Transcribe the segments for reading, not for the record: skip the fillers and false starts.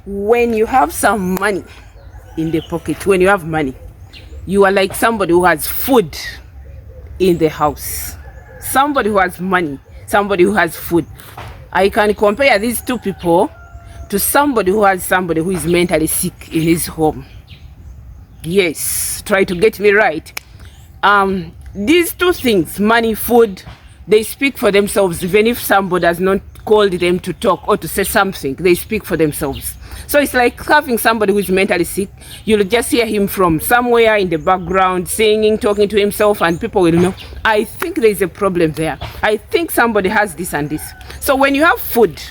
When you have some money in the pocket, when you have money, you are like somebody who has food in the house. Somebody who has money, somebody who has food. I can compare these two people to somebody who is mentally sick in his home. Yes, try to get me right. These two things, money, food, they speak for themselves. Even if somebody has not called them to talk or to say something, they speak for themselves. So it's like having somebody who is mentally sick. You'll just hear him from somewhere in the background singing, talking to himself, and people will know, I think there's a problem there. I think somebody has this and this. So when you have food,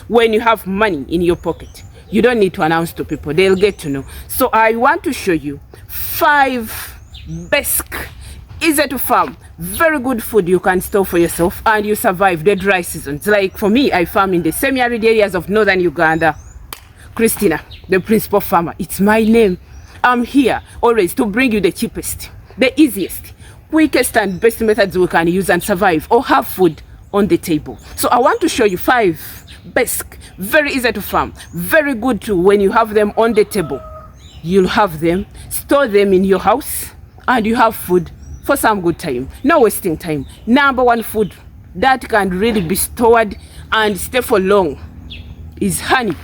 when you have money in your pocket, you don't need to announce to people. They'll get to know. So I want to show you 5 basic, easy to farm, very good food you can store for yourself and you survive the dry seasons. Like for me, I farm in the semi-arid areas of northern Uganda. Christina, the principal farmer, it's my name. I'm here always to bring you the cheapest, the easiest, quickest and best methods we can use and survive or have food on the table. So I want to show you 5 basic, very easy to farm, very good too. When you have them on the table, you'll have them, store them in your house, and you have food for some good time. No wasting time. Number 1 food that can really be stored and stay for long is honey.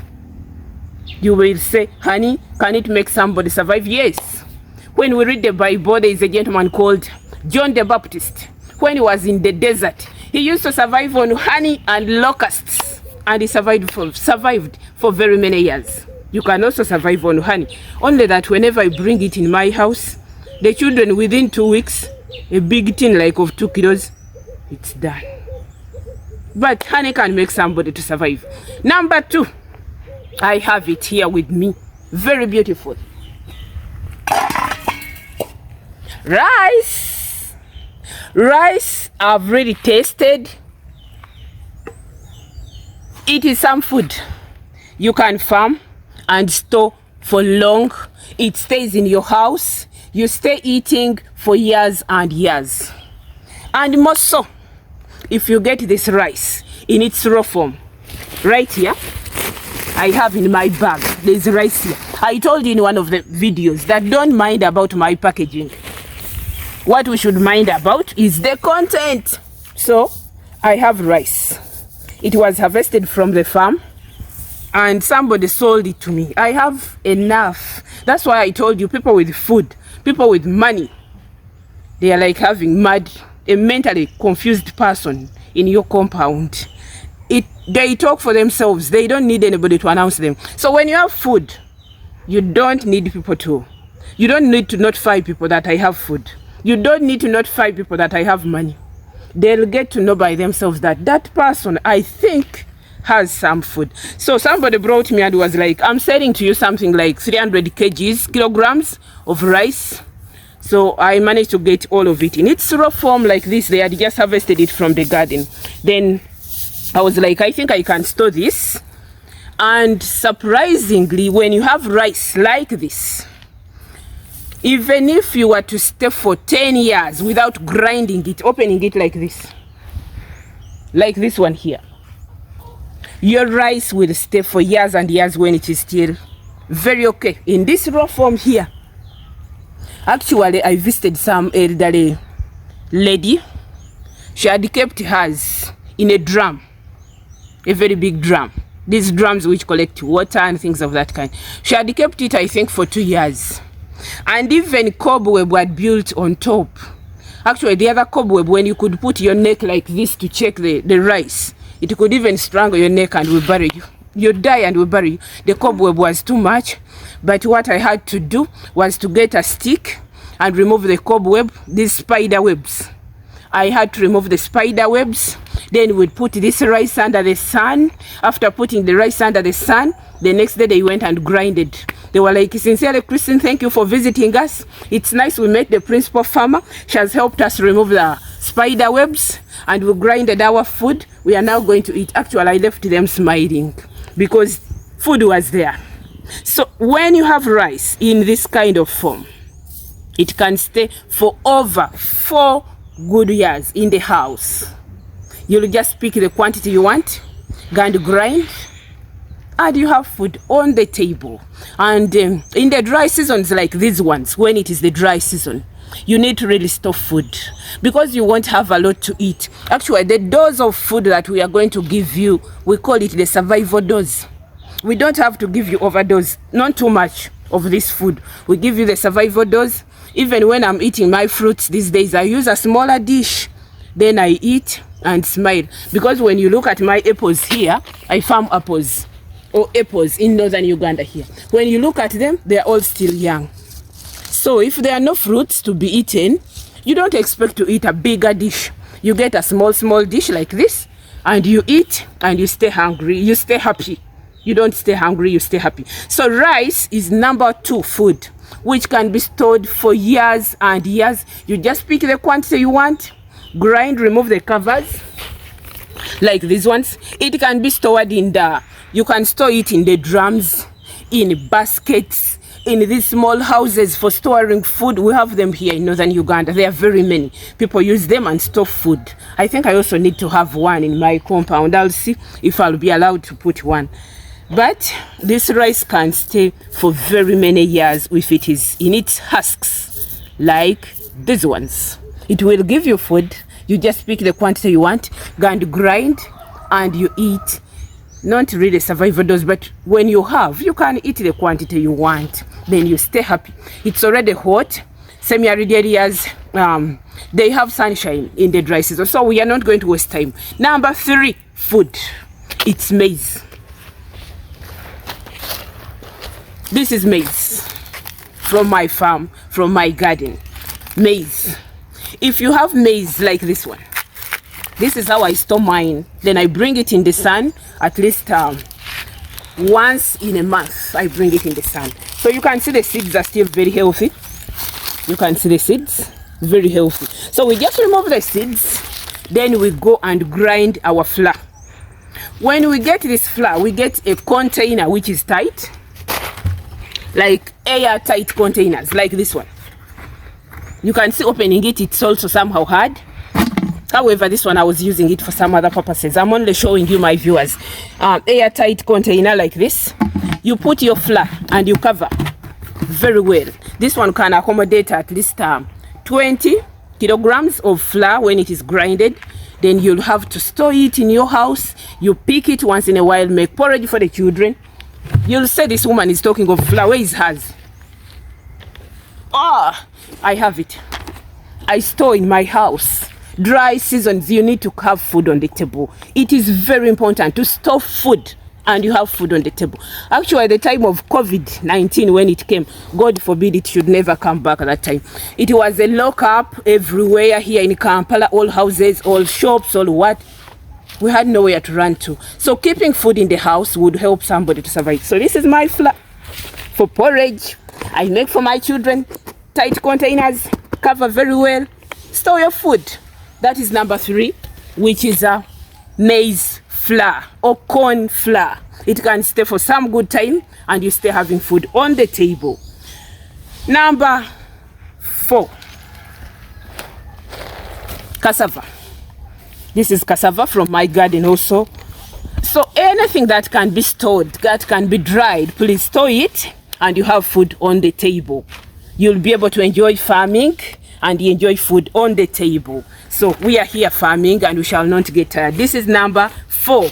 You will say, honey, can it make somebody survive? Yes. When we read the Bible, there is a gentleman called John the Baptist. When he was in the desert, he used to survive on honey and locusts, and he survived for very many years. You can also survive on honey. Only that whenever I bring it in my house, the children within 2 weeks, a big tin like of 2 kilos, it's done. But honey can make somebody to survive. Number 2, I have it here with me. Very beautiful. Rice. Rice I've really tasted. It is some food you can farm and store for long. It stays in your house. You stay eating for years and years. And more so, if you get this rice in its raw form, right here, I have in my bag, there's rice here. I told you in one of the videos that don't mind about my packaging. What we should mind about is the content. So, I have rice. It was harvested from the farm and somebody sold it to me. I have enough. That's why I told you, people with food, people with money, they are like having a mentally confused person in your compound. They talk for themselves. They don't need anybody to announce them. So when you have food, you don't need people to. You don't need to notify people that I have food. You don't need to notify people that I have money. They'll get to know by themselves that that person, I think, has some food. So somebody brought me and was like, I'm selling to you something like 300 kilograms of rice. So I managed to get all of it in its raw form like this. They had just harvested it from the garden. Then I was like, I think I can store this. And surprisingly, when you have rice like this, even if you were to stay for 10 years without grinding it, opening it like this one here, your rice will stay for years and years when it is still very okay. In this raw form here, actually, I visited some elderly lady. She had kept hers in a drum, a very big drum. These drums which collect water and things of that kind. She had kept it, I think, for 2 years. And even cobweb had built on top. Actually, the other cobweb, when you could put your neck like this to check the rice, it could even strangle your neck and will bury you. You die and will bury you. The cobweb was too much. But what I had to do was to get a stick and remove the cobweb, these spider webs. I had to remove the spider webs. Then we'd put this rice under the sun. After putting the rice under the sun, the next day they went and grinded. They were like, sincerely, Christine, thank you for visiting us. It's nice we met the principal farmer. She has helped us remove the spider webs and we grinded our food. We are now going to eat. Actually, I left them smiling because food was there. So when you have rice in this kind of form, it can stay for over 4 good years in the house. You'll just pick the quantity you want, go and grind, and you have food on the table. And in the dry seasons like these ones, when it is the dry season, you need to really store food because you won't have a lot to eat. Actually, the dose of food that we are going to give you, we call it the survival dose. We don't have to give you overdose, not too much of this food. We give you the survival dose. Even when I'm eating my fruits these days, I use a smaller dish, then I eat and smile. Because when you look at my apples here, I farm apples or apples in northern Uganda here. When you look at them, they're all still young. So if there are no fruits to be eaten, you don't expect to eat a bigger dish. You get a small dish like this, and you eat and you stay hungry, you stay happy. You don't stay hungry, you stay happy. So rice is number 2 food, which can be stored for years and years. You just pick the quantity you want, grind, remove the covers, like these ones. It can be stored you can store it in the drums, in baskets, in these small houses for storing food. We have them here in northern Uganda. There are very many. People use them and store food. I think I also need to have one in my compound. I'll see if I'll be allowed to put one. But this rice can stay for very many years if it is in its husks, like these ones. It will give you food. You just pick the quantity you want, go and grind, and you eat. Not really survival dose, but when you have, you can eat the quantity you want. Then you stay happy. It's already hot. Semi-arid areas, they have sunshine in the dry season, so we are not going to waste time. Number 3 food. It's maize. This is maize from my farm, from my garden. Maize. If you have maize like this one, this is how I store mine. Then I bring it in the sun at least once in a month. I bring it in the sun. So you can see the seeds are still very healthy. You can see the seeds, very healthy. So we just remove the seeds. Then we go and grind our flour. When we get this flour, we get a container which is tight, like airtight containers, like this one. You can see opening it, it's also somehow hard. However, this one I was using it for some other purposes. I'm only showing you, my viewers. Airtight container like this. You put your flour and you cover very well. This one can accommodate at least 20 kilograms of flour when it is grinded. Then you'll have to store it in your house. You pick it once in a while, make porridge for the children. You'll say this woman is talking of flour. Where is hers? I have it. I store in my house. Dry seasons, you need to have food on the table. It is very important to store food and you have food on the table. Actually, at the time of COVID-19, when it came, God forbid it should never come back at that time. It was a lock-up everywhere here in Kampala, all houses, all shops, all what. We had nowhere to run to. So keeping food in the house would help somebody to survive. So this is my flour for porridge. I make for my children. Tight containers, cover very well. Store your food. That is number 3, which is a maize flour or corn flour. It can stay for some good time and you stay having food on the table. Number 4, cassava. This is cassava from my garden also. So anything that can be stored, that can be dried, please store it and you have food on the table. You'll be able to enjoy farming and enjoy food on the table. So we are here farming and we shall not get tired. This is number 4,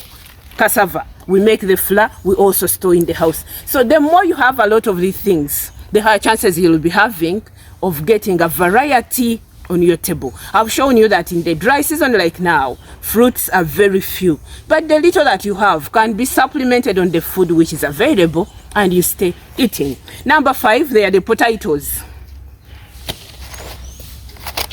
cassava. We make the flour, we also store in the house. So the more you have a lot of these things, the higher chances you'll be having of getting a variety on your table. I've shown you that in the dry season like now, fruits are very few. But the little that you have can be supplemented on the food which is available and you stay eating. Number 5, they are the potatoes.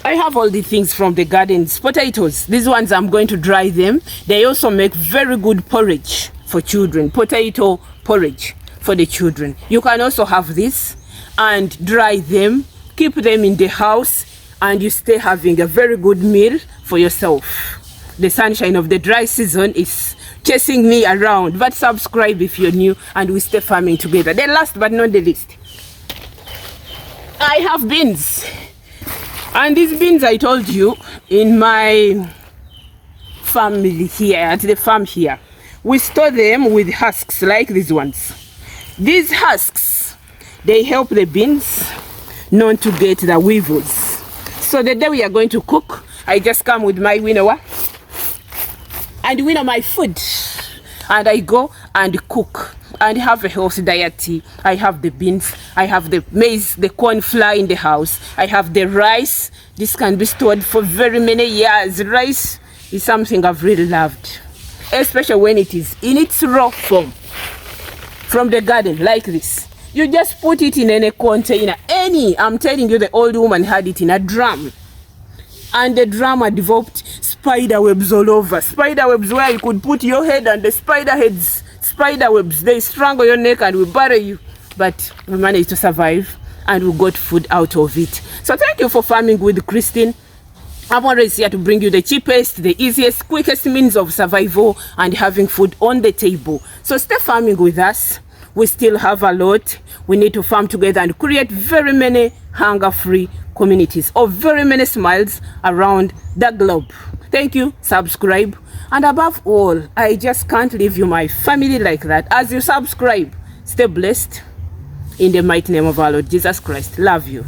I have all the things from the gardens. Potatoes, these ones I'm going to dry them. They also make very good porridge for children. Potato porridge for the children. You can also have this and dry them, keep them in the house, and you stay having a very good meal for yourself. The sunshine of the dry season is chasing me around, but subscribe if you're new and we stay farming together. Then last but not the least, I have beans. And these beans, I told you, in my family here, at the farm here, We store them with husks like these ones. These husks, they help the beans not to get the weevils. So the day we are going to cook, I just come with my winnower and winnow my food, and I go and cook and have a healthy diet. I have the beans, I have the maize, the corn flour in the house, I have the rice. This can be stored for very many years. Rice is something I've really loved, especially when it is in its raw form from the garden like this. You just put it in any container, I'm telling you, the old woman had it in a drum, and the drum had developed spider webs all over. Spider webs where you could put your head and the spider webs, they strangle your neck and will bury you. But we managed to survive and we got food out of it. So thank you for farming with Christine. I'm always here to bring you the cheapest, the easiest, quickest means of survival and having food on the table. So stay farming with us. We still have a lot. We need to farm together and create very many hunger-free communities of very many smiles around the globe. Thank you. Subscribe. And above all, I just can't leave you, my family, like that. As you subscribe, stay blessed in the mighty name of our Lord Jesus Christ. Love you.